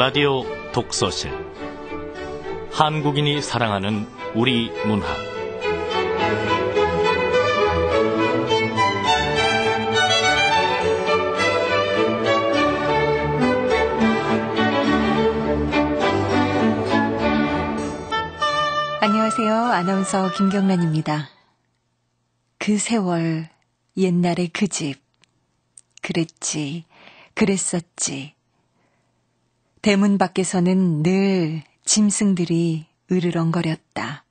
라디오 독서실 한국인이 사랑하는 우리 문학 안녕하세요. 아나운서 김경란입니다. 그 세월, 옛날의 그 집. 그랬지, 그랬었지. 대문 밖에서는 늘 짐승들이 으르렁거렸다.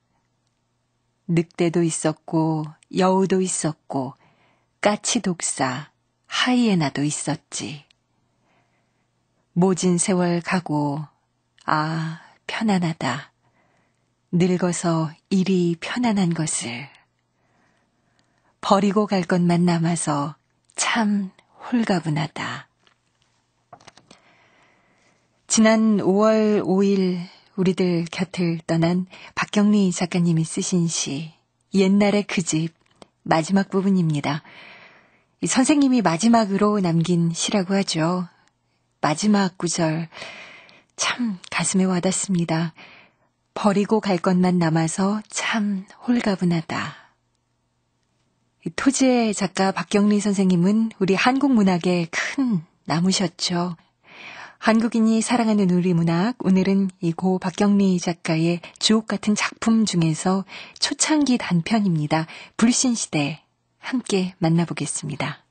늑대도 있었고, 여우도 있었고, 까치독사, 하이에나도 있었지. 모진 세월 가고, 아, 편안하다. 늙어서 이리 편안한 것을. 버리고 갈 것만 남아서 참 홀가분하다. 지난 5월 5일 우리들 곁을 떠난 박경리 작가님이 쓰신 시 옛날의 그 집 마지막 부분입니다. 선생님이 마지막으로 남긴 시라고 하죠. 마지막 구절 참 가슴에 와닿습니다. 버리고 갈 것만 남아서 참 홀가분하다. 토지의 작가 박경리 선생님은 우리 한국 문학의 큰 나무셨죠. 한국인이 사랑하는 우리 문학, 오늘은 이 고 박경리 작가의 주옥 같은 작품 중에서 초창기 단편입니다. 불신시대 함께 만나보겠습니다.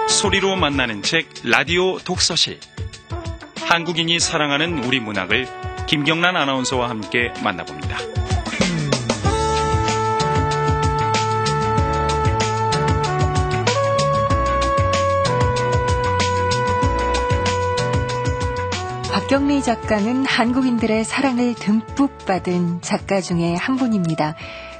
소리로 만나는 책 라디오 독서실. 한국인이 사랑하는 우리 문학을 김경란 아나운서와 함께 만나봅니다. 박경리 작가는 한국인들의 사랑을 듬뿍 받은 작가 중에 한 분입니다.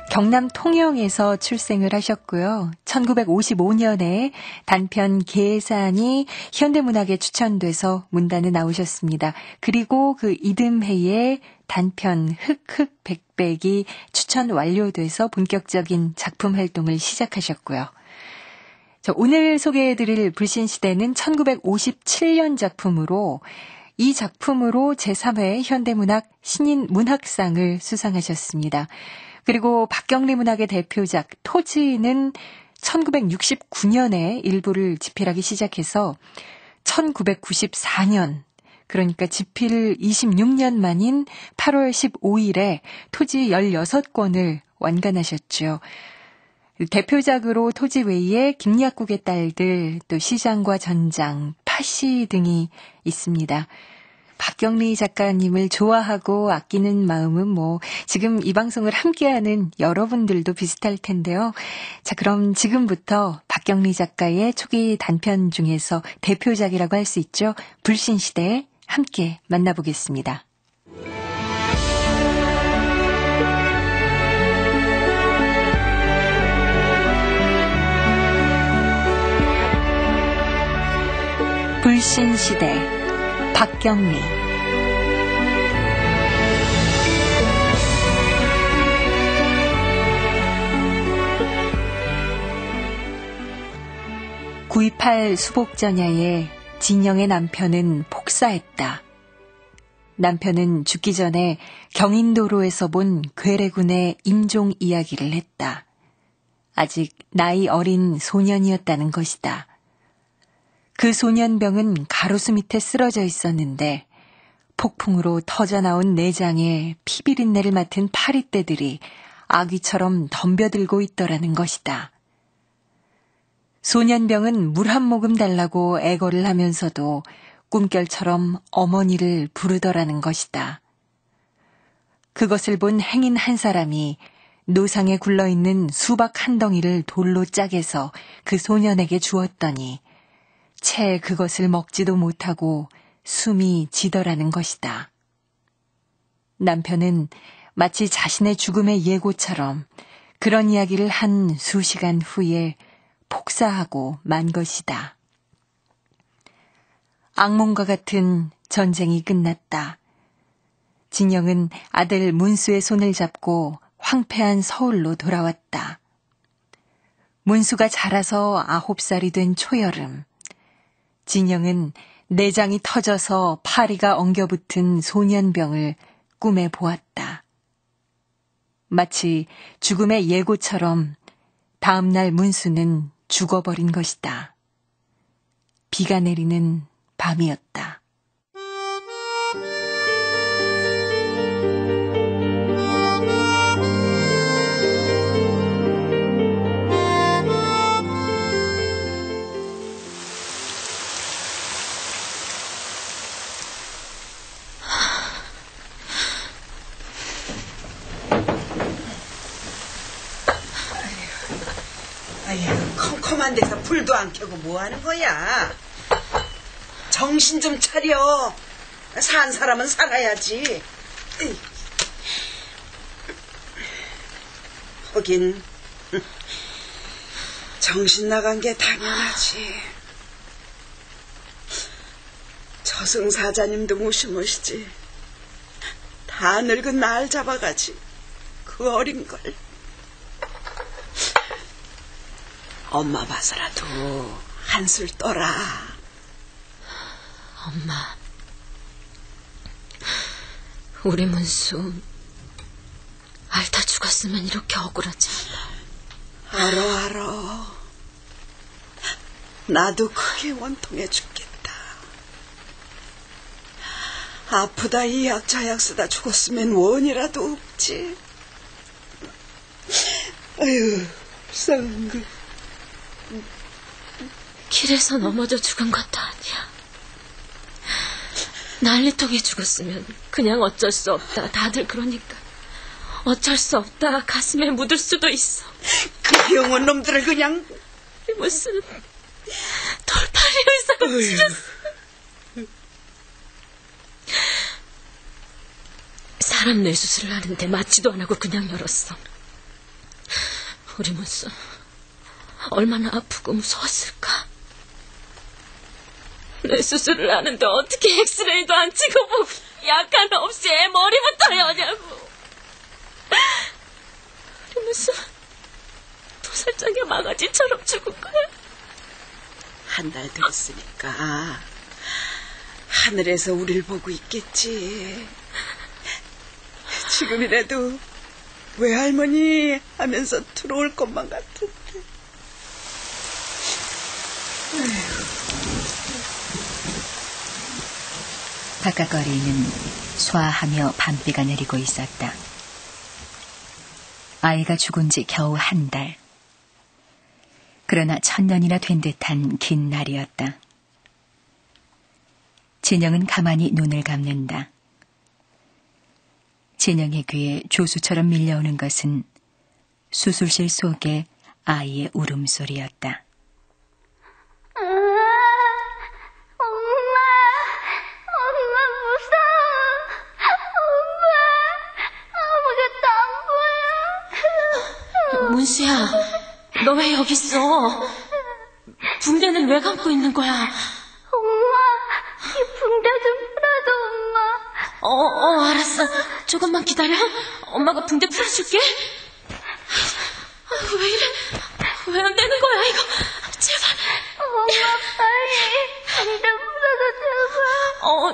경남 통영에서 출생을 하셨고요. 1955년에 단편 계산이 현대문학에 추천돼서 문단에 나오셨습니다. 그리고 그 이듬해에 단편 흑흑백백이 추천 완료돼서 본격적인 작품 활동을 시작하셨고요. 오늘 소개해드릴 불신시대는 1957년 작품으로 이 작품으로 제3회 현대문학 신인 문학상을 수상하셨습니다. 그리고 박경리 문학의 대표작 토지는 1969년에 일부를 집필하기 시작해서 1994년, 그러니까 집필 26년 만인 8월 15일에 토지 16권을 완간하셨죠. 대표작으로 토지 외에 김약국의 딸들, 또 시장과 전장, 파시 등이 있습니다. 박경리 작가님을 좋아하고 아끼는 마음은 지금 이 방송을 함께하는 여러분들도 비슷할 텐데요. 자, 그럼 지금부터 박경리 작가의 초기 단편 중에서 대표작이라고 할 수 있죠. 불신시대 함께 만나보겠습니다. 불신시대 박경리. (9.28) 수복전야에 진영의 남편은 폭사했다. 남편은 죽기 전에 경인도로에서 본 괴뢰군의 임종 이야기를 했다. 아직 나이 어린 소년이었다는 것이다. 그 소년병은 가로수 밑에 쓰러져 있었는데 폭풍으로 터져나온 내장에 피비린내를 맡은 파리떼들이 아귀처럼 덤벼들고 있더라는 것이다. 소년병은 물 한 모금 달라고 애걸을 하면서도 꿈결처럼 어머니를 부르더라는 것이다. 그것을 본 행인 한 사람이 노상에 굴러있는 수박 한 덩이를 돌로 짜게서 그 소년에게 주었더니 채 그것을 먹지도 못하고 숨이 지더라는 것이다. 남편은 마치 자신의 죽음의 예고처럼 그런 이야기를 한 수시간 후에 폭사하고 만 것이다. 악몽과 같은 전쟁이 끝났다. 진영은 아들 문수의 손을 잡고 황폐한 서울로 돌아왔다. 문수가 자라서 9살이 된 초여름, 진영은 내장이 터져서 파리가 엉겨붙은 소년병을 꿈에 보았다. 마치 죽음의 예고처럼 다음 날 문수는 죽어버린 것이다. 비가 내리는 밤이었다. 아휴, 컴컴한 데서 불도 안 켜고 뭐 하는 거야? 정신 좀 차려. 산 사람은 살아야지. 거긴 정신 나간 게 당연하지. 저승사자님도 무시무시지. 다 늙은 날 잡아가지. 그 어린 걸. 엄마 봐서라도 한술 떠라. 엄마, 우리 문수 알다 죽었으면 이렇게 억울하지 않아. 알아. 나도 크게 원통해 죽겠다. 아프다 이 약 저약 쓰다 죽었으면 원이라도 없지. 아유, 불쌍한 거. 길에서 넘어져 죽은 것도 아니야. 난리통에 죽었으면 그냥 어쩔 수 없다. 다들 그러니까. 어쩔 수 없다. 가슴에 묻을 수도 있어. 그 병원 놈들을 그냥. 무슨 돌팔이 의사가 찢었어. 사람 뇌수술을 하는데 맞지도 안 하고 그냥 열었어. 우리 문수 얼마나 아프고 무서웠을까. 뇌수술을 하는데 어떻게 엑스레이도 안 찍어보고 약 하나 없이 애 머리부터 여냐고. 우리 문수 도살장의 망아지처럼 죽은 거야. 한 달 됐으니까 하늘에서 우릴 보고 있겠지. 지금이라도 외할머니 하면서 들어올 것만 같은데. 바깥거리에는 쏴하며 밤비가 내리고 있었다. 아이가 죽은 지 겨우 한 달. 그러나 1000년이나 된 듯한 긴 날이었다. 진영은 가만히 눈을 감는다. 진영의 귀에 조수처럼 밀려오는 것은 수술실 속의 아이의 울음소리였다. 문수야, 너 왜 여기 있어? 붕대는 왜 감고 있는 거야? 엄마, 이 붕대 좀 풀어줘, 엄마. 알았어. 조금만 기다려. 엄마가 붕대 풀어줄게. 왜 이래? 왜 안 되는 거야, 이거? 제발. 엄마, 빨리. 붕대 풀어줘,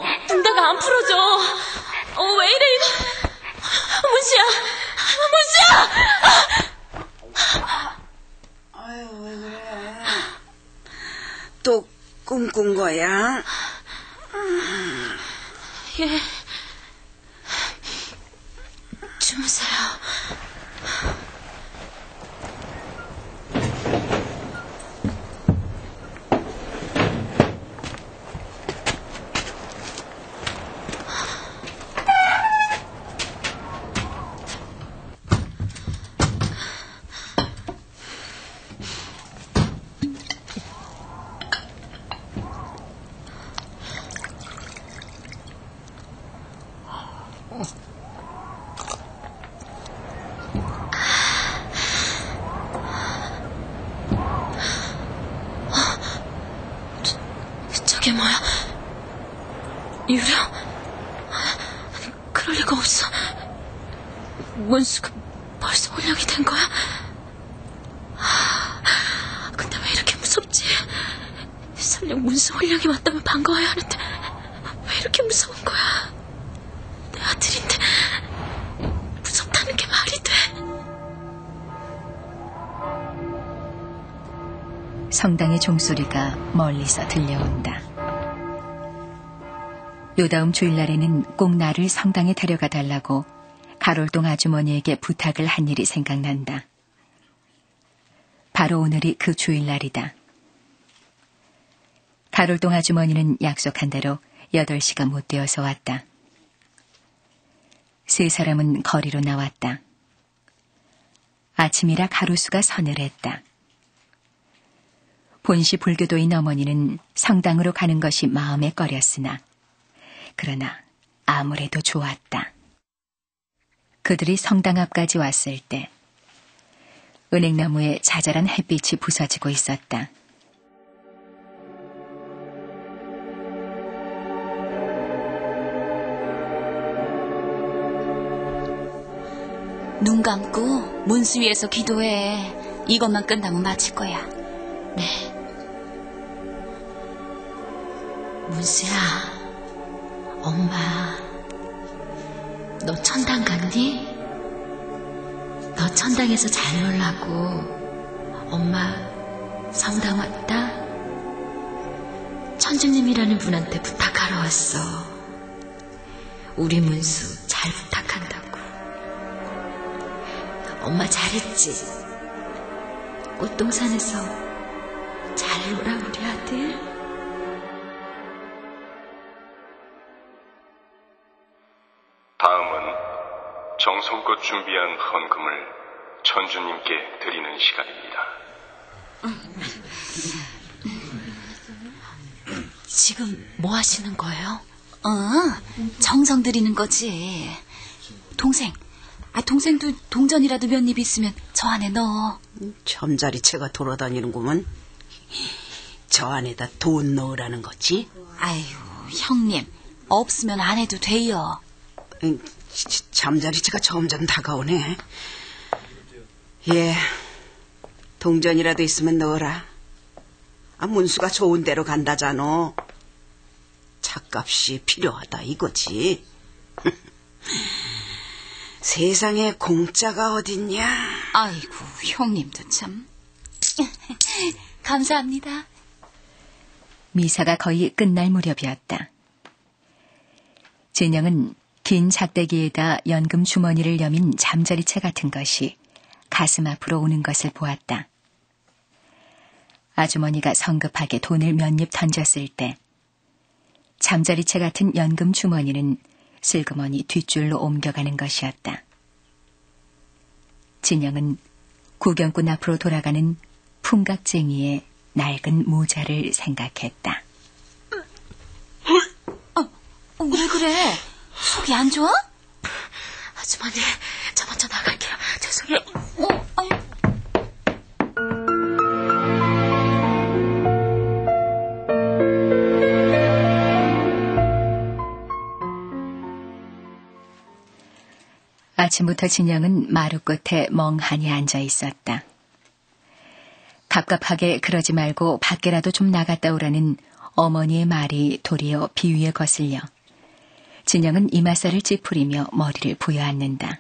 제발. 붕대가 안 풀어져. 왜 이래, 이거? 문수야! 문수야! 아유, 왜 그래? 또 꿈꾼 거야? 예. 주무세요. 저게 뭐야? 유령? 그럴 리가 없어. 문수가 벌써 혼령이 된 거야? 근데 왜 이렇게 무섭지? 설령 문수 혼령이 왔다면 반가워야 하는데 왜 이렇게 무서운 거야? 내 아들인데 무섭다는 게 말이 돼? 성당의 종소리가 멀리서 들려온다. 요다음 주일날에는 꼭 나를 성당에 데려가 달라고 가롤동 아주머니에게 부탁을 한 일이 생각난다. 바로 오늘이 그 주일날이다. 가롤동 아주머니는 약속한 대로 8시가 못 되어서 왔다. 세 사람은 거리로 나왔다. 아침이라 가로수가 서늘했다. 본시 불교도인 어머니는 성당으로 가는 것이 마음에 꺼렸으나 그러나 아무래도 좋았다. 그들이 성당 앞까지 왔을 때 은행나무에 자잘한 햇빛이 부서지고 있었다. 눈 감고 문수 위에서 기도해. 이것만 끝나면 마칠 거야. 네. 문수야, 엄마, 너 천당 갔니? 너 천당에서 잘 놀라고. 엄마 성당 왔다. 천주님이라는 분한테 부탁하러 왔어. 우리 문수 잘 부탁한다고. 엄마 잘했지? 꽃동산에서 잘 놀아 우리 아들. 다음은 정성껏 준비한 헌금을 천주님께 드리는 시간입니다. 지금 뭐 하시는 거예요? 정성 드리는 거지. 동생도 동전이라도 몇 입 있으면 저 안에 넣어. 점자리채가 돌아다니는구먼. 저 안에다 돈 넣으라는 거지? 아유, 형님, 없으면 안 해도 돼요. 잠자리채가 점점 다가오네. 예, 동전이라도 있으면 넣어라. 문수가 좋은 데로 간다잖아. 차값이 필요하다 이거지. 세상에 공짜가 어딨냐. 아이고, 형님도 참. 감사합니다. 미사가 거의 끝날 무렵이었다. 진영은 긴 작대기에다 연금 주머니를 여민 잠자리채 같은 것이 가슴 앞으로 오는 것을 보았다. 아주머니가 성급하게 돈을 몇 입 던졌을 때 잠자리채 같은 연금 주머니는 슬그머니 뒷줄로 옮겨가는 것이었다. 진영은 구경꾼 앞으로 돌아가는 풍각쟁이의 낡은 모자를 생각했다. 왜 그래? 속이 안 좋아? 아주머니, 저 먼저 나갈게요. 죄송해요. 아침부터 진영은 마루 끝에 멍하니 앉아 있었다. 갑갑하게 그러지 말고 밖에라도 좀 나갔다 오라는 어머니의 말이 도리어 비위에 거슬려 진영은 이마살을 찌푸리며 머리를 부여앉는다.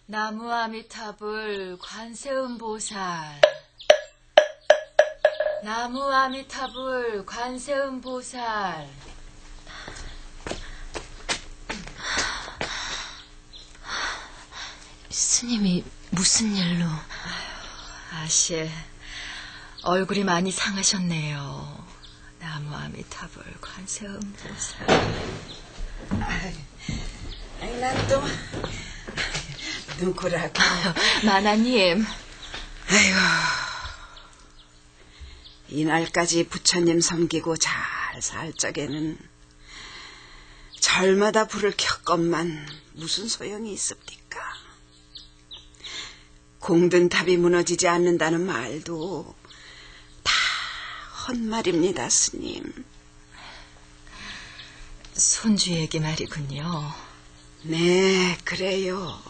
나무 아미타불 관세음보살. 나무 아미타불 관세음보살. 스님이 무슨 일로? 아씨, 얼굴이 많이 상하셨네요. 나무 아미타불 관세음보살. 아니, 난 또 누구라고. 마나님. 아이고, 이날까지 부처님 섬기고 잘 살 적에는 절마다 불을 켰건만 무슨 소용이 있습니까? 공든 탑이 무너지지 않는다는 말도 다 헛말입니다, 스님. 손주 얘기 말이군요. 네, 그래요.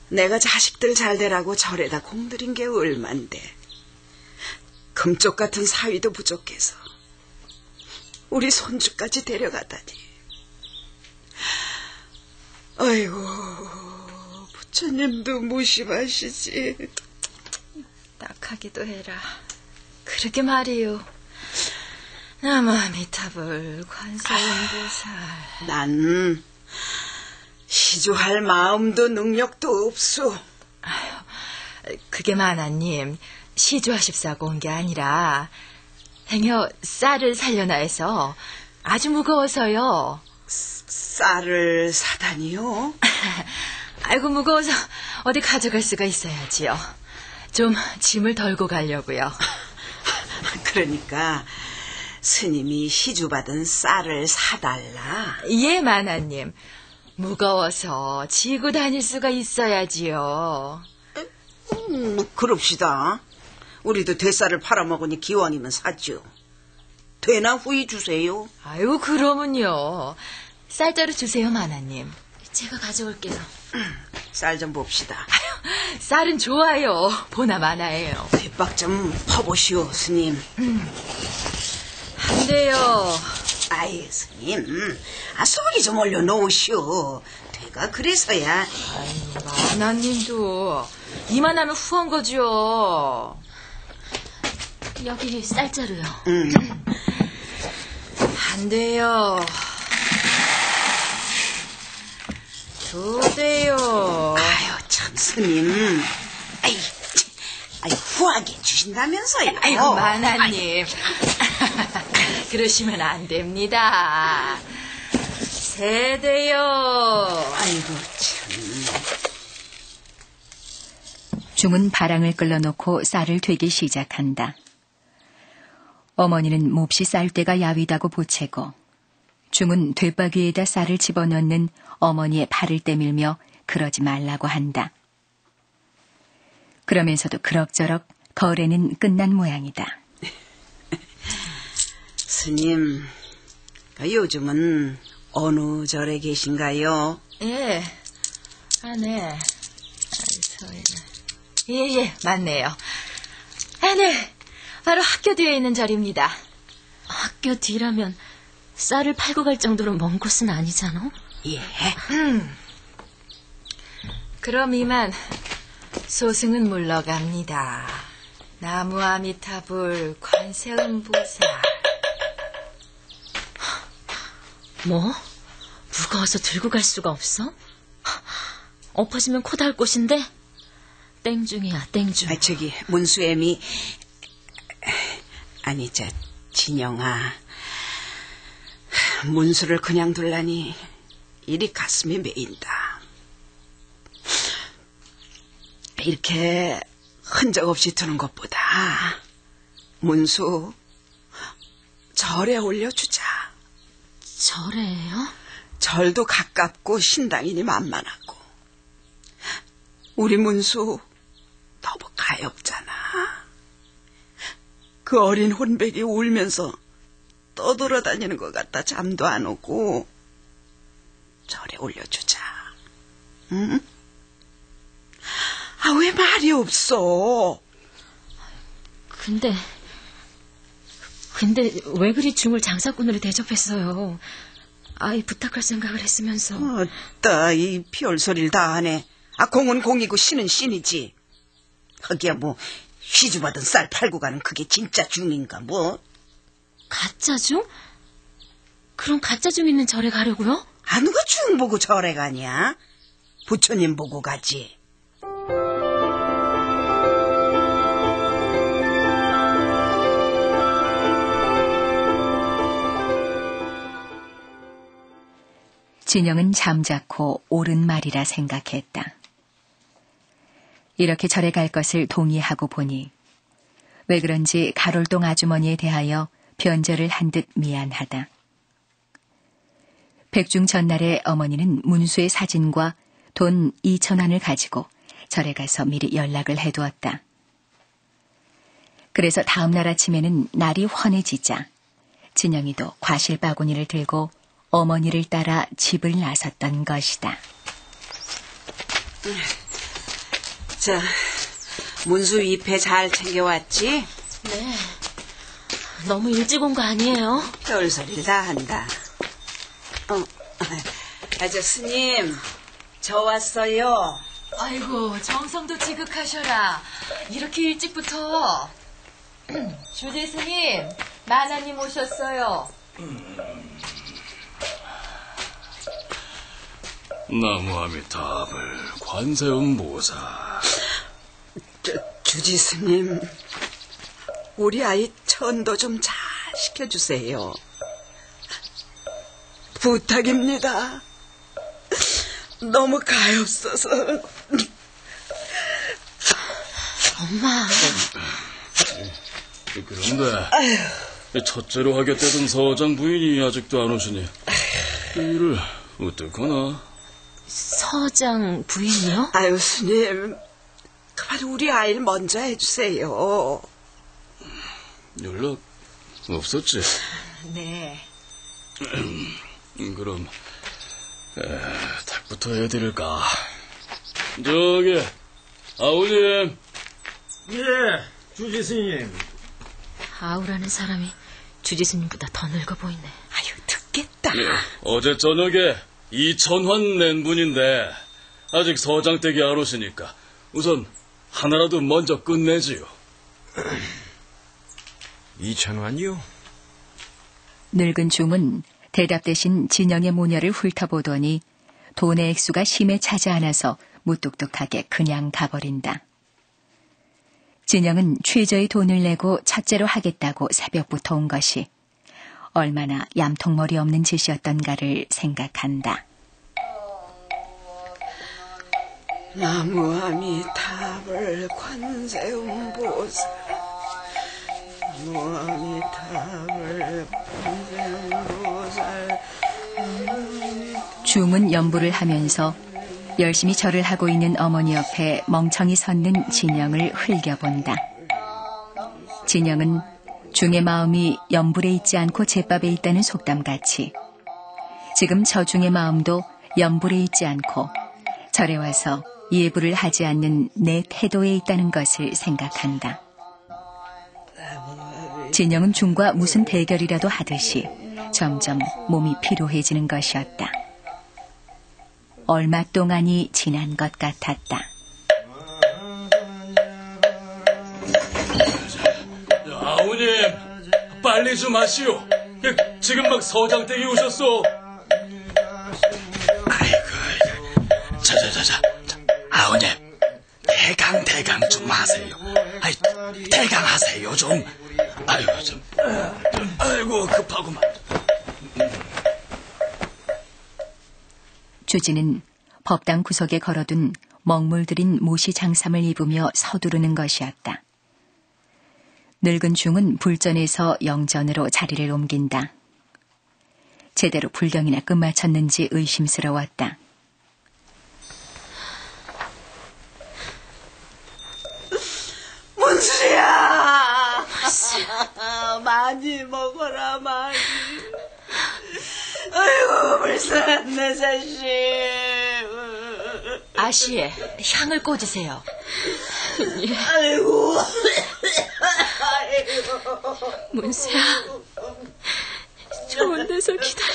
내가 자식들 잘 되라고 절에다 공들인 게 얼만데 금쪽 같은 사위도 부족해서 우리 손주까지 데려가다니. 아이고, 부처님도 무심하시지. 딱하기도 해라. 그러게 말이요. 나무아미타불 관세음보살. 난 시주할 마음도 능력도 없소. 그게 마나님, 시주하십사고 온 게 아니라 행여 쌀을 살려나 해서 아주 무거워서요. 쌀을 사다니요? 아이고, 무거워서 어디 가져갈 수가 있어야지요. 좀 짐을 덜고 가려고요. 그러니까 스님이 시주받은 쌀을 사달라. 예, 마나님. 무거워서 지고 다닐 수가 있어야지요. 그럽시다. 우리도 대쌀을 팔아먹으니 기왕이면 사죠. 되나 후이 주세요. 아유, 그러면요. 쌀자루 주세요, 마나님. 제가 가져올게요. 쌀 좀 봅시다. 아유, 쌀은 좋아요. 보나 마나예요. 뒷박 좀 퍼보시오, 스님. 안 돼요. 아이, 스님. 속이 좀 올려놓으시오. 돼가 그래서야. 아이, 마나님도 이만하면 후한 거죠. 여기 쌀자루요. 안 돼요. 두 대요. 아유, 참, 스님. 아이, 후하게 주신다면서요. 아이고, 마나님. 그러시면 안 됩니다. 세 대요. 아이고, 참. 중은 바랑을 끌어놓고 쌀을 되기 시작한다. 어머니는 몹시 쌀대가 야위다고 보채고 중은 뒷박 위에다 쌀을 집어넣는 어머니의 팔을 때밀며 그러지 말라고 한다. 그러면서도 그럭저럭 거래는 끝난 모양이다. 스님, 요즘은 어느 절에 계신가요? 예. 네. 예, 맞네요. 네. 바로 학교 뒤에 있는 절입니다. 학교 뒤라면 쌀을 팔고 갈 정도로 먼 곳은 아니잖아? 예. 그럼 이만 소승은 물러갑니다. 나무아미타불 관세음보살. 뭐? 무거워서 들고 갈 수가 없어? 엎어지면 코 닿을 곳인데? 땡중이야, 땡중. 저기 문수애미. 아니, 진영아. 문수를 그냥 둘라니 이리 가슴이 메인다. 이렇게 흔적 없이 두는 것보다 문수 절에 올려주자. 절에요? 절도 가깝고 신당이니 만만하고. 우리 문수 너무 가엾잖아. 그 어린 혼백이 울면서 떠돌아다니는 것 같다 잠도 안 오고. 절에 올려주자. 응? 왜 말이 없어? 근데 왜 그리 중을 장사꾼으로 대접했어요? 아이 부탁할 생각을 했으면서. 어따 이 별소리를 다 하네. 공은 공이고 신은 신이지. 거기야 뭐 휘주받은 쌀 팔고 가는 그게 진짜 중인가 뭐. 가짜 중? 그럼 가짜 중 있는 절에 가려고요? 누가 중 보고 절에 가냐? 부처님 보고 가지. 진영은 잠자코 옳은 말이라 생각했다. 이렇게 절에 갈 것을 동의하고 보니 왜 그런지 가롤동 아주머니에 대하여 변절을 한 듯 미안하다. 백중 전날에 어머니는 문수의 사진과 돈 2,000원을 가지고 절에 가서 미리 연락을 해두었다. 그래서 다음 날 아침에는 날이 환해지자 진영이도 과실 바구니를 들고 어머니를 따라 집을 나섰던 것이다. 자, 문수 잎에 잘 챙겨왔지? 네. 너무 일찍 온 거 아니에요? 별소리를 다 한다. 저 스님, 저 왔어요. 아이고, 정성도 지극하셔라. 이렇게 일찍부터. 주지 스님, 마나님 오셨어요. 나무아미타불 관세음보살. 주지 스님, 우리 아이 천도 좀 잘 시켜주세요. 부탁입니다. 너무 가엾어서. 엄마. 그런데 첫째로 하겠다던 서장 부인이 아직도 안 오시니 이 일을 어떡하나? 서장 부인이요? 아유, 스님, 그만 우리 아이를 먼저 해주세요. 연락 없었지? 네. 그럼 닭부터 해드릴까? 저기 아우님. 예, 주지스님. 아우라는 사람이 주지스님보다 더 늙어 보이네. 아유, 듣겠다. 어제 저녁에 2,000환 낸 분인데 아직 서장 댁이 안 오시니까 우선 하나라도 먼저 끝내지요. 2,000환이요? 늙은 중은 대답 대신 진영의 모녀를 훑어보더니 돈의 액수가 심에 차지 않아서 무뚝뚝하게 그냥 가버린다. 진영은 최저의 돈을 내고 첫째로 하겠다고 새벽부터 온 것이 얼마나 얌통머리 없는 짓이었던가를 생각한다. 나무아미타불 관세음보살. 나무아미타불 관세음보살. 중은 연부를 하면서 열심히 절을 하고 있는 어머니 옆에 멍청이 섰는 진영을 흘겨본다. 진영은 중의 마음이 연불에 있지 않고 제밥에 있다는 속담같이 지금 저 중의 마음도 연불에 있지 않고 절에 와서 예불을 하지 않는 내 태도에 있다는 것을 생각한다. 진영은 중과 무슨 대결이라도 하듯이 점점 몸이 피로해지는 것이었다. 얼마 동안이 지난 것 같았다. 아우님, 빨리 좀 하시오. 지금 막 서장 댁이 오셨어. 아이고. 자자자자. 아우님, 대강 좀 하세요. 아이, 대강 하세요 좀. 아이고 좀. 아이고 급하구만. 주지는 법당 구석에 걸어둔 먹물들인 모시 장삼을 입으며 서두르는 것이었다. 늙은 중은 불전에서 영전으로 자리를 옮긴다. 제대로 불경이나 끝마쳤는지 의심스러웠다. 문수야! 많이 먹어라, 많이. 아이고, 불쌍한 내 자식. 아씨, 향을 꽂으세요. 아이고. 문수야, 좋은 데서 기다려.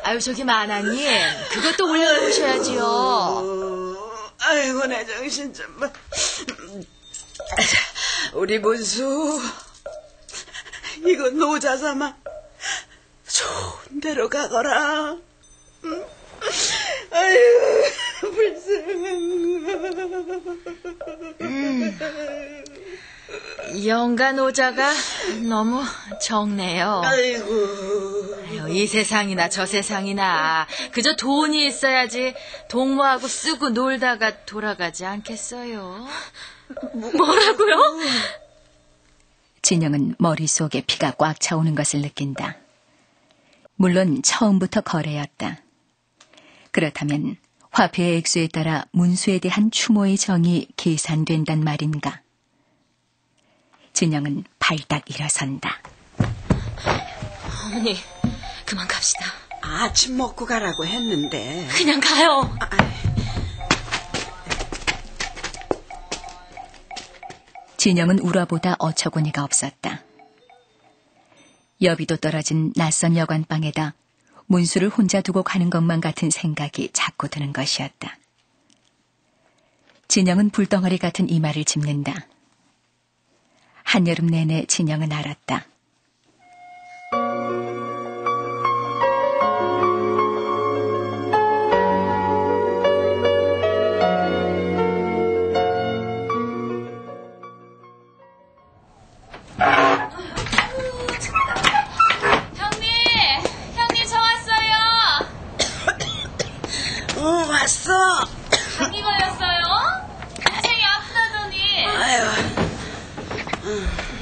아유, 저기 마나님, 그것도 올려놓으셔야지요. 아이고, 내 정신 좀 봐. 우리 문수, 이거 노자 삼아 좋은 데로 가거라. 응? 아이고, 불쌍한. 영가 노자가 너무 적네요. 아이고. 아유, 이 세상이나 저 세상이나 그저 돈이 있어야지 동무하고 쓰고 놀다가 돌아가지 않겠어요. 뭐라고요? 진영은 머릿속에 피가 꽉 차오는 것을 느낀다. 물론 처음부터 거래였다. 그렇다면 화폐의 액수에 따라 문수에 대한 추모의 정이 계산된단 말인가? 진영은 발딱 일어선다. 어머니, 그만 갑시다. 아침 먹고 가라고 했는데. 그냥 가요. 진영은 울어보다 어처구니가 없었다. 여비도 떨어진 낯선 여관방에다 문수를 혼자 두고 가는 것만 같은 생각이 자꾸 드는 것이었다. 진영은 불덩어리 같은 이마를 짚는다. 한여름 내내 진영은 알았다. 형님 저 왔어요. 왔어. 감기 걸렸어요? 굉장히 아프다더니.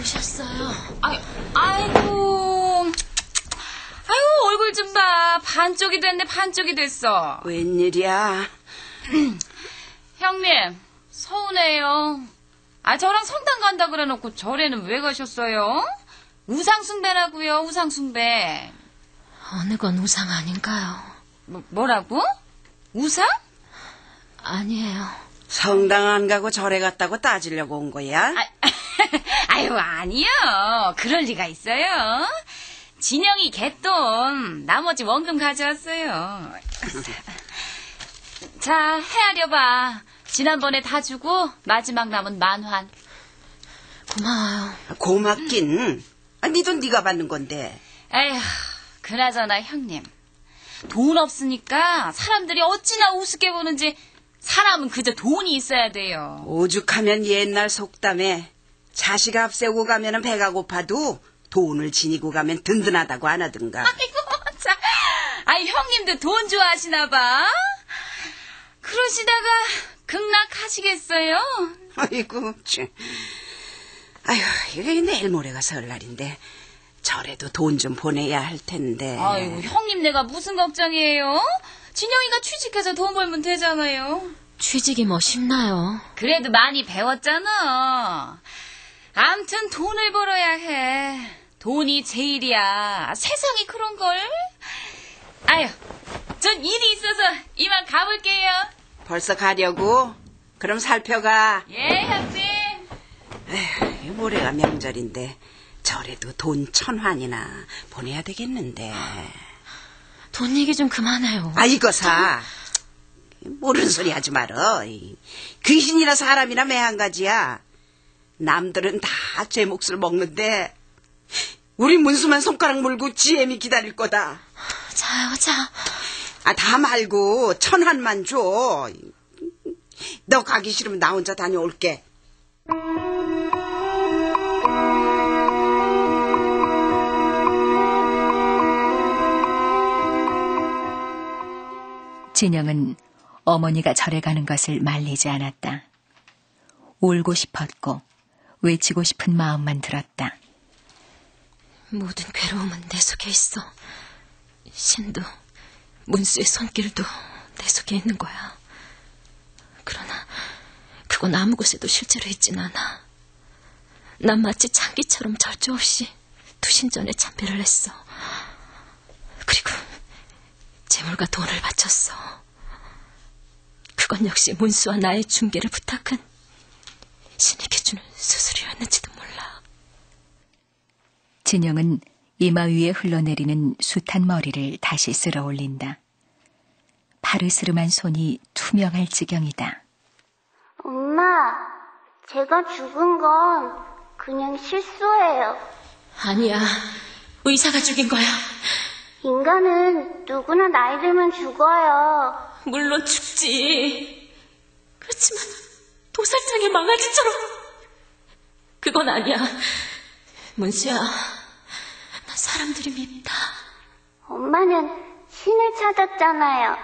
오셨어요? 아이고, 얼굴 좀 봐. 반쪽이 됐네, 반쪽이 됐어. 웬일이야? 형님, 서운해요. 저랑 성당 간다 그래놓고 절에는 왜 가셨어요? 우상숭배라고요, 우상숭배. 어느 건 우상 아닌가요? 뭐라고? 우상? 아니에요. 성당 안 가고 절에 갔다고 따지려고 온 거야? 아니요. 그럴 리가 있어요. 진영이 갯돈, 나머지 원금 가져왔어요. 자, 헤아려봐. 지난번에 다 주고 마지막 남은 10,000원. 고마워요. 고맙긴. 네 돈 네가 받는 건데. 에휴, 그나저나 형님. 돈 없으니까 사람들이 어찌나 우습게 보는지. 사람은 그저 돈이 있어야 돼요. 오죽하면 옛날 속담에 자식 앞세우고 가면 배가 고파도 돈을 지니고 가면 든든하다고 안 하던가. 아이고, 참. 형님도 돈 좋아하시나 봐. 그러시다가 극락하시겠어요? 아이고, 참. 이게 내일 모레가 설날인데 절에도 돈 좀 보내야 할 텐데. 아이고, 형님 내가 무슨 걱정이에요? 진영이가 취직해서 돈 벌면 되잖아요. 취직이 뭐 쉽나요? 그래도 많이 배웠잖아. 암튼 돈을 벌어야 해. 돈이 제일이야. 세상이 그런걸. 전 일이 있어서 이만 가볼게요. 벌써 가려고? 그럼 살펴가. 예, 형님. 에휴, 모레가 명절인데 절에도 돈 1,000환이나 보내야 되겠는데. 돈 얘기 좀 그만해요. 이거 사. 모르는 소리 하지 말어. 귀신이나 사람이나 매한가지야. 남들은 다 제 몫을 먹는데 우리 문수만 손가락 물고 지엠이 기다릴 거다. 자요, 자. 다 말고 1,000환만 줘. 너 가기 싫으면 나 혼자 다녀올게. 진영은 어머니가 절에 가는 것을 말리지 않았다. 울고 싶었고 외치고 싶은 마음만 들었다. 모든 괴로움은 내 속에 있어. 신도, 문수의 손길도 내 속에 있는 거야. 그러나 그건 아무 곳에도 실제로 있진 않아. 난 마치 장기처럼 절조 없이 2신 전에 참배를 했어. 그리고 재물과 돈을 바쳤어. 그건 역시 문수와 나의 중개를 부탁한 신에게 주는 수술이었는지도 몰라. 진영은 이마 위에 흘러내리는 숱한 머리를 다시 쓸어 올린다. 파르스름한 손이 투명할 지경이다. 엄마, 제가 죽은 건 그냥 실수예요. 아니야, 의사가 죽인 거야. 인간은 누구나 나이 들면 죽어요. 물론 죽지. 그렇지만 도살장의 망아지처럼. 그건 아니야. 문수야, 나 사람들이 밉다. 엄마는 신을 찾았잖아요.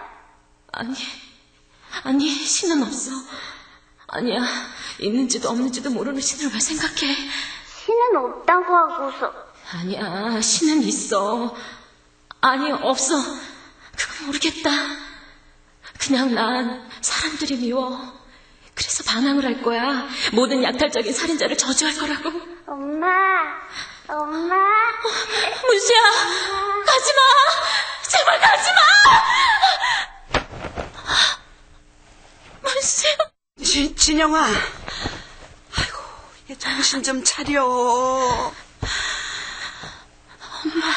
아니, 신은 없어. 아니야, 있는지도 없는지도 모르는 신을 왜 생각해? 신은 없다고 하고서. 아니야, 신은 있어. 아니, 없어. 그건 모르겠다. 그냥 난 사람들이 미워. 그래서 반항을 할 거야. 모든 약탈적인 살인자를 저주할 거라고. 엄마. 문수야, 가지 마. 제발 가지 마. 문수야. 진영아. 아이고, 얘 정신 좀 차려. 엄마.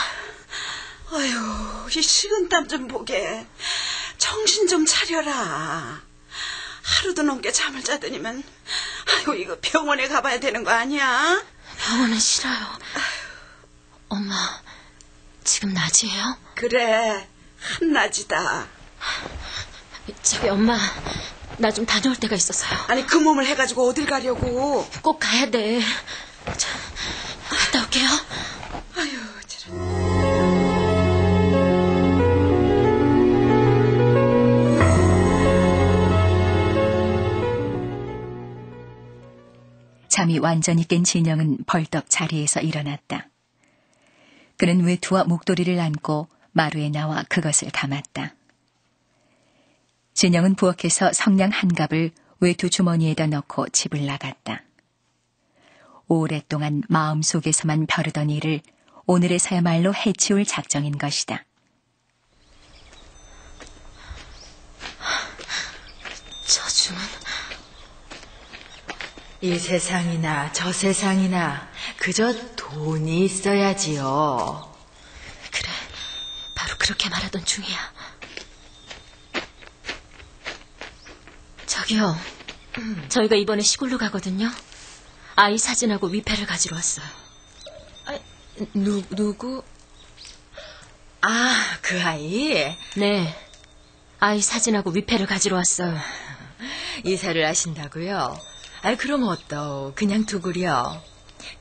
아유, 이 식은땀 좀 보게. 정신 좀 차려라. 하루도 넘게 잠을 자더니만, 아이고, 이거 병원에 가봐야 되는 거 아니야? 병원은 싫어요. 엄마, 지금 낮이에요? 그래, 한낮이다. 저기 엄마, 나 좀 다녀올 데가 있어서요. 아니, 그 몸을 해가지고 어딜 가려고? 꼭 가야 돼. 자, 갔다 올게요. 아유, 저런. 잠이 완전히 깬 진영은 벌떡 자리에서 일어났다. 그는 외투와 목도리를 안고 마루에 나와 그것을 감았다. 진영은 부엌에서 성냥 한 갑을 외투 주머니에다 넣고 집을 나갔다. 오랫동안 마음속에서만 벼르던 일을 오늘에서야말로 해치울 작정인 것이다. 저주는? 이 세상이나 저 세상이나 그저 돈이 있어야지요. 그래, 바로 그렇게 말하던 중이야. 저기요, 저희가 이번에 시골로 가거든요. 아이 사진하고 위패를 가지러 왔어요. 아, 누구? 아, 그 아이? 네, 아이 사진하고 위패를 가지러 왔어요. 이사를 하신다고요? 아이, 그럼 어떠? 그냥 두구려.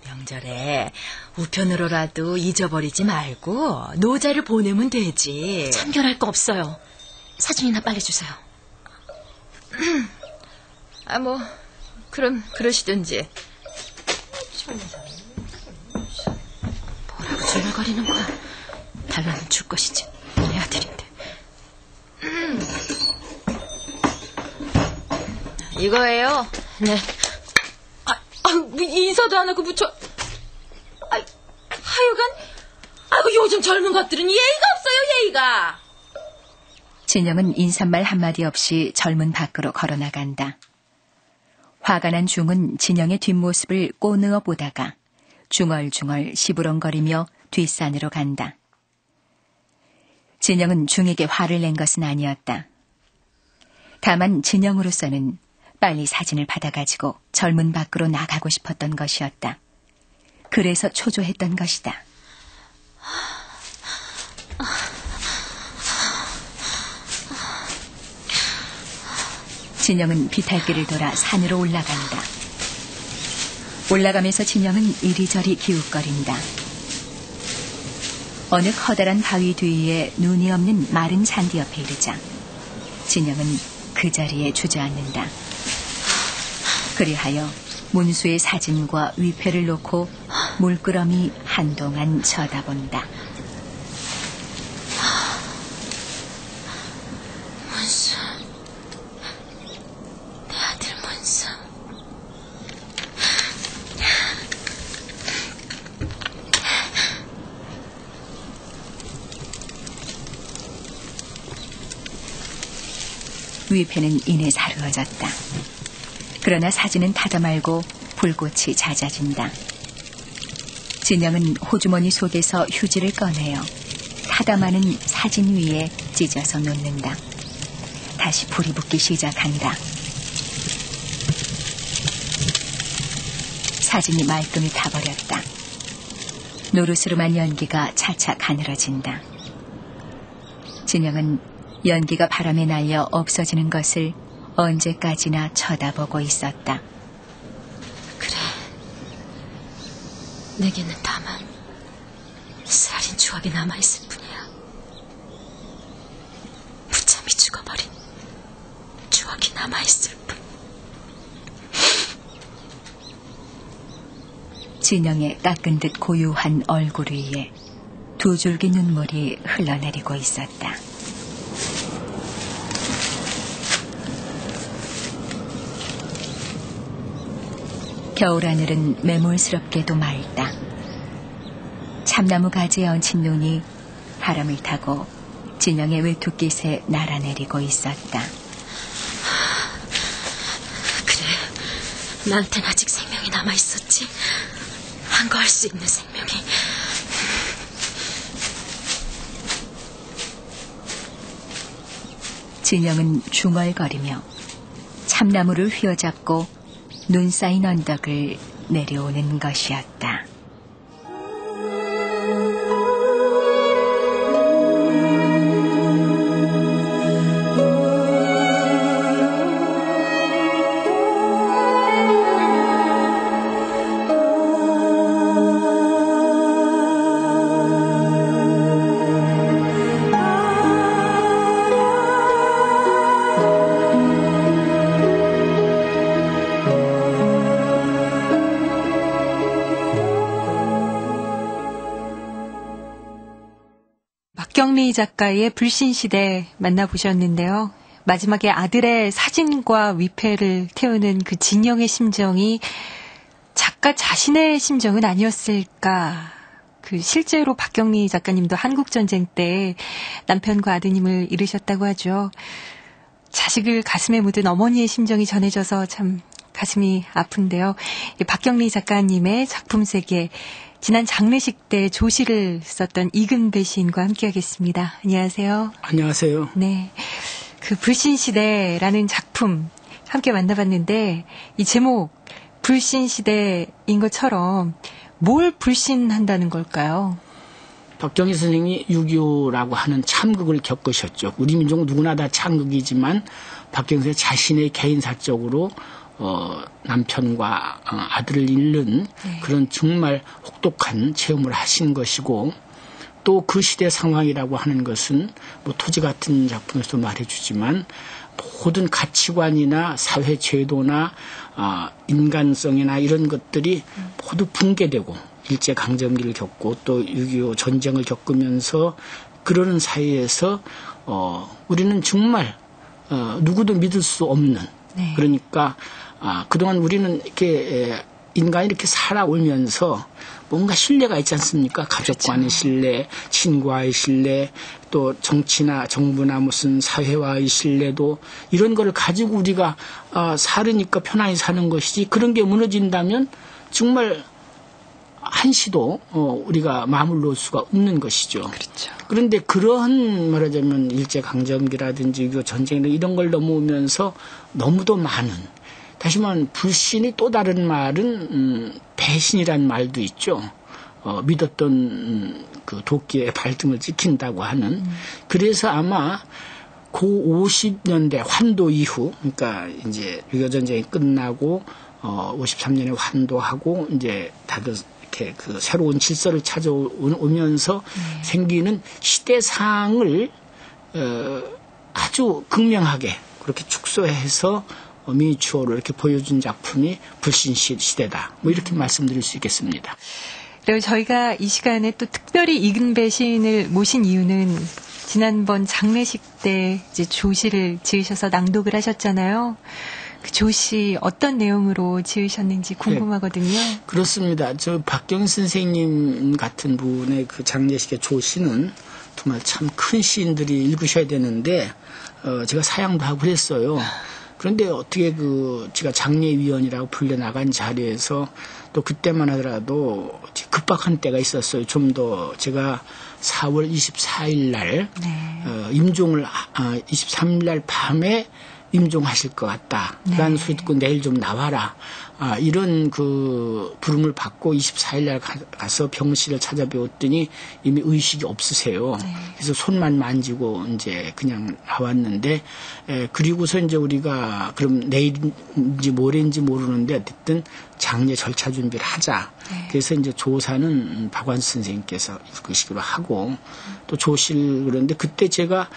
명절에 우편으로라도 잊어버리지 말고 노자를 보내면 되지. 참견할 거 없어요. 사진이나 빨리 주세요. 아, 뭐 그럼 그러시든지. 뭐라고 중얼거리는 거야. 달라면 줄 것이지. 내 아들인데. 이거예요? 네. 인사도 안 하고 묻혀. 하여간, 아이고, 요즘 젊은 것들은 예의가 없어요, 예의가. 진영은 인사말 한마디 없이 절문 밖으로 걸어나간다. 화가 난 중은 진영의 뒷모습을 꼬누어 보다가 중얼중얼 시부렁거리며 뒷산으로 간다. 진영은 중에게 화를 낸 것은 아니었다. 다만 진영으로서는 빨리 사진을 받아가지고 절문 밖으로 나가고 싶었던 것이었다. 그래서 초조했던 것이다. 진영은 비탈길을 돌아 산으로 올라간다. 올라가면서 진영은 이리저리 기웃거린다. 어느 커다란 바위 뒤에 눈이 없는 마른 잔디 옆에 이르자 진영은 그 자리에 주저앉는다. 그리하여 문수의 사진과 위패를 놓고 물끄러미 한동안 쳐다본다. 문수, 내 아들 문수. 위패는 이내 사르어졌다. 그러나 사진은 타다 말고 불꽃이 잦아진다. 진영은 호주머니 속에서 휴지를 꺼내어 타다 마는 사진 위에 찢어서 놓는다. 다시 불이 붙기 시작한다. 사진이 말끔히 타버렸다. 노르스름한 연기가 차차 가늘어진다. 진영은 연기가 바람에 날려 없어지는 것을 언제까지나 쳐다보고 있었다. 그래, 내게는 다만 살인 추억이 남아있을 뿐이야. 무참히 죽어버린 추억이 남아있을 뿐. 진영의 깎은 듯 고요한 얼굴 위에 두 줄기 눈물이 흘러내리고 있었다. 겨울하늘은 매몰스럽게도 맑다. 참나무 가지에 얹힌 눈이 바람을 타고 진영의 외투깃에 날아내리고 있었다. 그래, 나한텐 아직 생명이 남아있었지. 한거할 수 있는 생명이. 진영은 중얼거리며 참나무를 휘어잡고 눈 쌓인 언덕을 내려오는 것이었다. 박경리 작가의 불신시대 만나보셨는데요. 마지막에 아들의 사진과 위패를 태우는 그 진영의 심정이 작가 자신의 심정은 아니었을까. 그 실제로 박경리 작가님도 한국전쟁 때 남편과 아드님을 잃으셨다고 하죠. 자식을 가슴에 묻은 어머니의 심정이 전해져서 참 가슴이 아픈데요. 박경리 작가님의 작품 세계, 지난 장례식 때 조시를 썼던 이근배 시인과 함께하겠습니다. 안녕하세요. 안녕하세요. 네, 그 불신시대라는 작품 함께 만나봤는데 이 제목 불신시대인 것처럼 뭘 불신한다는 걸까요? 박경리 선생님이 6.25라고 하는 참극을 겪으셨죠. 우리 민족 누구나 다 참극이지만 박경리 선생님 자신의 개인사적으로 남편과 아들을 잃는 그런 정말 혹독한 체험을 하신 것이고, 또 그 시대 상황이라고 하는 것은 뭐 토지 같은 작품에서도 말해주지만 모든 가치관이나 사회 제도나 인간성이나 이런 것들이 모두 붕괴되고 일제강점기를 겪고 또 6.25 전쟁을 겪으면서 그러는 사이에서 우리는 정말 누구도 믿을 수 없는, 그러니까 그동안 우리는 이렇게 인간이 이렇게 살아오면서 뭔가 신뢰가 있지 않습니까? 가족 간의 신뢰, 친구와의 신뢰, 또 정치나 정부나 무슨 사회와의 신뢰도 이런 거를 가지고 우리가 살으니까 편안히 사는 것이지, 그런 게 무너진다면 정말 한시도 우리가 마음을 놓을 수가 없는 것이죠. 그렇죠. 그런데 그러한 말하자면 일제강점기라든지 전쟁 이런 걸 넘어오면서 너무도 많은, 다시 말하면 불신이 또 다른 말은 배신이란 말도 있죠. 믿었던 그 도끼의 발등을 찍힌다고 하는. 그래서 아마 고 50년대 환도 이후, 그러니까 이제 6.25 전쟁이 끝나고 53년에 환도하고 이제 다들 이렇게 그 새로운 질서를 찾아오면서 생기는 시대상을 아주 극명하게 그렇게 축소해서 미니추어로 이렇게 보여준 작품이 불신시대다. 뭐 이렇게 말씀드릴 수 있겠습니다. 그리고 저희가 이 시간에 또 특별히 이근배 시인을 모신 이유는 지난번 장례식 때 이제 조시를 지으셔서 낭독을 하셨잖아요. 그 조시 어떤 내용으로 지으셨는지 궁금하거든요. 네, 그렇습니다. 저 박경리 선생님 같은 분의 그 장례식의 조시는 정말 참 큰 시인들이 읽으셔야 되는데 제가 사양도 하고 그랬어요. 그런데 어떻게 제가 장례위원이라고 불려나간 자리에서 또 그때만 하더라도 급박한 때가 있었어요. 좀 더 제가 4월 24일 날 임종을 23일 날 밤에 임종하실 것 같다. 라는 소리 듣고 내일 좀 나와라. 이런 그 부름을 받고 24일 날 가서 병실을 찾아뵈었더니 이미 의식이 없으세요. 그래서 손만 만지고 이제 그냥 나왔는데, 그리고서 이제 우리가 그럼 내일인지 모레인지 모르는데 어쨌든 장례 절차 준비를 하자. 그래서 이제 조사는 박완수 선생님께서 읽으시기로 하고 또 조실, 그런데 그때 제가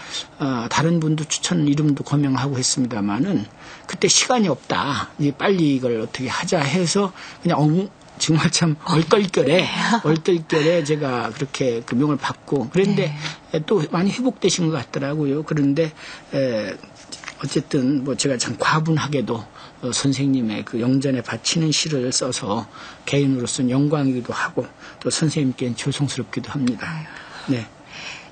다른 분도 추천 이름도 거명하고 했습니다만은 그때 시간이 없다. 이제 빨리 이걸 어떻게 하자 해서 그냥 정말 참 얼떨결에 제가 그렇게 그 명을 받고 그런데 또 많이 회복되신 것 같더라고요. 그런데 어쨌든 뭐 제가 참 과분하게도 선생님의 그 영전에 바치는 시를 써서 개인으로서는 영광이기도 하고 또 선생님께는 죄송스럽기도 합니다. 네.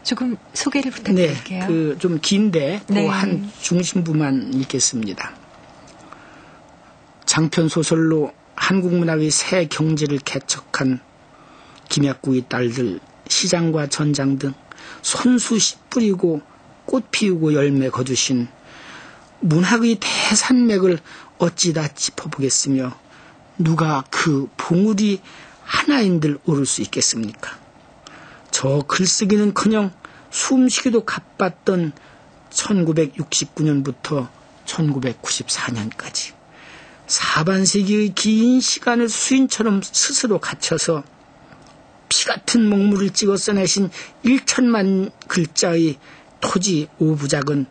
조금 소개를 부탁드릴게요. 네, 그 좀 긴데 네. 그 한 중심부만 읽겠습니다. 장편 소설로 한국 문학의 새 경제를 개척한 김약국의 딸들, 시장과 전장 등 손수 씨 뿌리고 꽃 피우고 열매 거두신 문학의 대산맥을 어찌다 짚어보겠으며 누가 그 봉우리 하나인들 오를 수 있겠습니까? 저 글쓰기는커녕 숨쉬기도 가빴던 1969년부터 1994년까지 사반세기의 긴 시간을 수인처럼 스스로 갇혀서 피같은 먹물을 찍어 써내신 1천만 글자의 토지 오부작은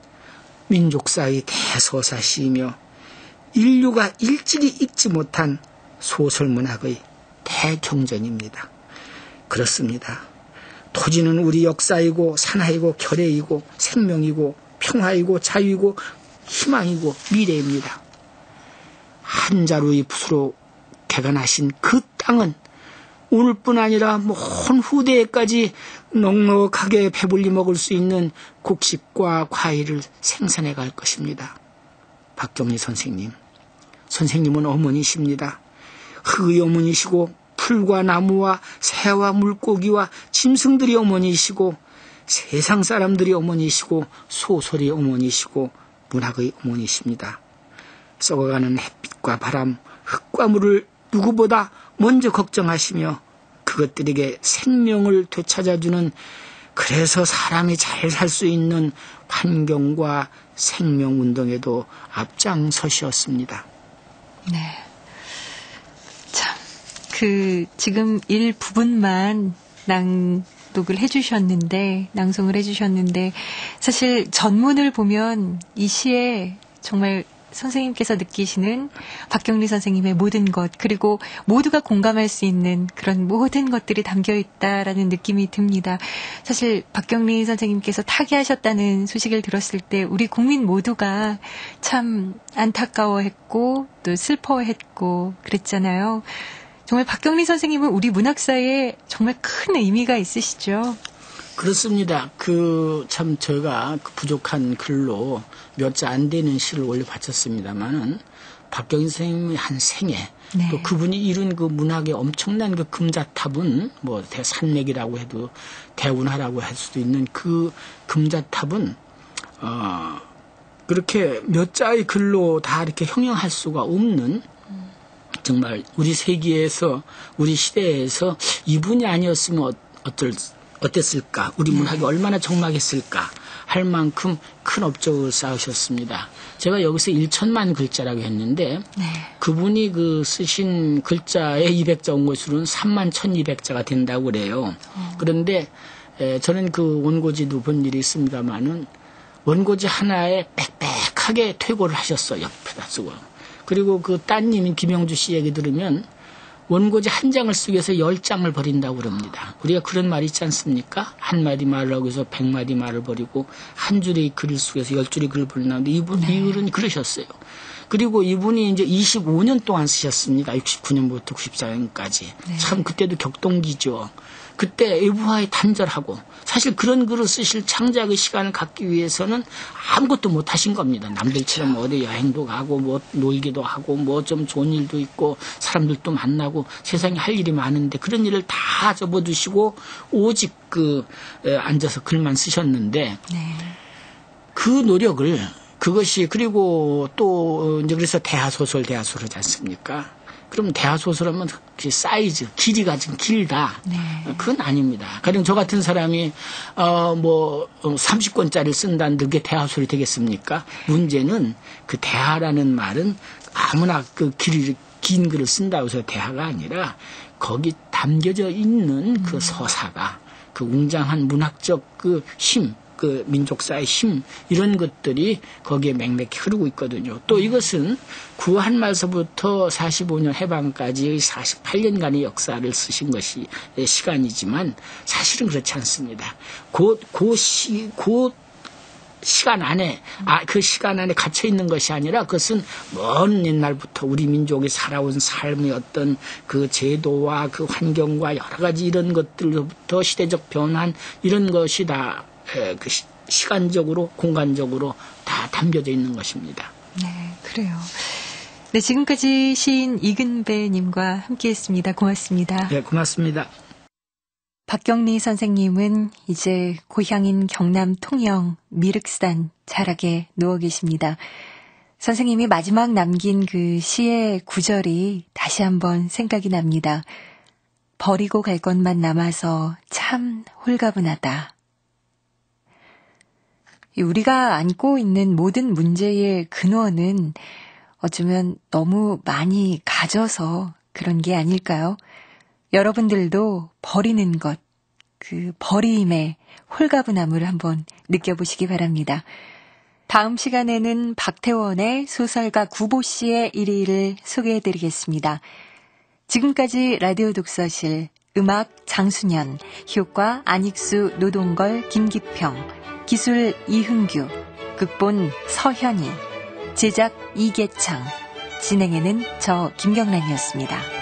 민족사의 대서사시이며 인류가 일찍이 읽지 못한 소설문학의 대경전입니다. 그렇습니다. 토지는 우리 역사이고 산하이고 결의이고 생명이고 평화이고 자유이고 희망이고 미래입니다. 한 자루의 붓으로 개간하신 그 땅은 오늘뿐 아니라 먼 후대에까지 넉넉하게 배불리 먹을 수 있는 곡식과 과일을 생산해 갈 것입니다. 박경리 선생님, 선생님은 어머니십니다. 흙의 어머니시고 풀과 나무와 새와 물고기와 짐승들이 어머니시고 세상 사람들이 어머니시고 소설이 어머니시고 문학의 어머니십니다. 썩어가는 햇빛과 바람, 흙과 물을 누구보다 먼저 걱정하시며 그것들에게 생명을 되찾아주는, 그래서 사람이 잘 살 수 있는 환경과 생명운동에도 앞장서셨습니다. 네. 참, 지금 일부분만 낭송을 해주셨는데, 사실 전문을 보면 이 시에 정말 선생님께서 느끼시는 박경리 선생님의 모든 것, 그리고 모두가 공감할 수 있는 그런 모든 것들이 담겨 있다라는 느낌이 듭니다. 사실 박경리 선생님께서 타계하셨다는 소식을 들었을 때 우리 국민 모두가 참 안타까워했고 또 슬퍼했고 그랬잖아요. 정말 박경리 선생님은 우리 문학사에 정말 큰 의미가 있으시죠. 그렇습니다. 참 저희가 부족한 글로 몇 자 안 되는 시를 원래 바쳤습니다만은 박경리 선생님의 한 생애, 네. 또 그분이 이룬 그 문학의 엄청난 그 금자탑은 뭐 대산맥이라고 해도 대운하라고 할 수도 있는 그 금자탑은 그렇게 몇 자의 글로 다 이렇게 형용할 수가 없는, 정말 우리 세기에서 우리 시대에서 이분이 아니었으면 어땠을까, 우리 문학이 얼마나 적막했을까 할 만큼 큰 업적을 쌓으셨습니다. 제가 여기서 1천만 글자라고 했는데, 네. 그분이 쓰신 글자의 200자 온 것으로는 3만 1200자가 된다고 그래요. 그런데 저는 그 원고지도 본 일이 있습니다만은 원고지 하나에 빽빽하게 퇴고를 하셨어요. 옆에다 쓰고. 그리고 그 따님인 김영주 씨 얘기 들으면 원고지 한 장을 쓰기 위해서 10장을 버린다고 그럽니다. 우리가 그런 말이 있지 않습니까? 한 마디 말을 하기 위해서 100마디 말을 버리고 한 줄의 글을 쓰기 위해서 10줄의 글을 버린다는데 이분은 그러셨어요. 그리고 이분이 이제 25년 동안 쓰셨습니다. 69년부터 94년까지. 네. 참 그때도 격동기죠. 그때 애부하에 단절하고, 사실 그런 글을 쓰실 창작의 시간을 갖기 위해서는 아무것도 못 하신 겁니다. 남들처럼 어디 여행도 가고 뭐 놀기도 하고 뭐 좀 좋은 일도 있고 사람들도 만나고 세상에 할 일이 많은데 그런 일을 다 접어두시고 오직 앉아서 글만 쓰셨는데, 네. 그 노력을, 그것이, 그리고 또 이제 그래서 대하소설 하지 않습니까? 그럼 대하소설하면 그 사이즈, 길이가 좀 길다. 네. 그건 아닙니다. 가령 저 같은 사람이 30권짜리를 쓴다는데 그게 대하소설이 되겠습니까? 문제는 그 대하라는 말은 아무나 긴 글을 쓴다고 해서 대하가 아니라 거기 담겨져 있는 그 서사가, 그 웅장한 문학적 힘, 민족사의 힘, 이런 것들이 거기에 맹맥히 흐르고 있거든요. 또 이것은 구한 말서부터 45년 해방까지의 48년간의 역사를 쓰신 것이 시간이지만 사실은 그렇지 않습니다. 그 시간 안에 그 시간 안에 갇혀 있는 것이 아니라 그것은 먼 옛날부터 우리 민족이 살아온 삶의 어떤 그 제도와 그 환경과 여러 가지 이런 것들로부터 시대적 변환 이런 것이 다 그 시간적으로 공간적으로 다 담겨져 있는 것입니다. 네, 그래요. 네, 지금까지 시인 이근배님과 함께했습니다. 고맙습니다. 네, 고맙습니다. 박경리 선생님은 이제 고향인 경남 통영 미륵산 자락에 누워 계십니다. 선생님이 마지막 남긴 그 시의 구절이 다시 한번 생각이 납니다. 버리고 갈 것만 남아서 참 홀가분하다. 우리가 안고 있는 모든 문제의 근원은 어쩌면 너무 많이 가져서 그런 게 아닐까요? 여러분들도 버리는 것, 그 버림의 홀가분함을 한번 느껴보시기 바랍니다. 다음 시간에는 박태원의 소설가 구보씨의 일위를 소개해드리겠습니다. 지금까지 라디오 독서실, 음악 장순현, 효과 안익수, 노동걸, 김기평, 기술 이흥규, 극본 서현희, 제작 이계창, 진행에는 저 김경란이었습니다.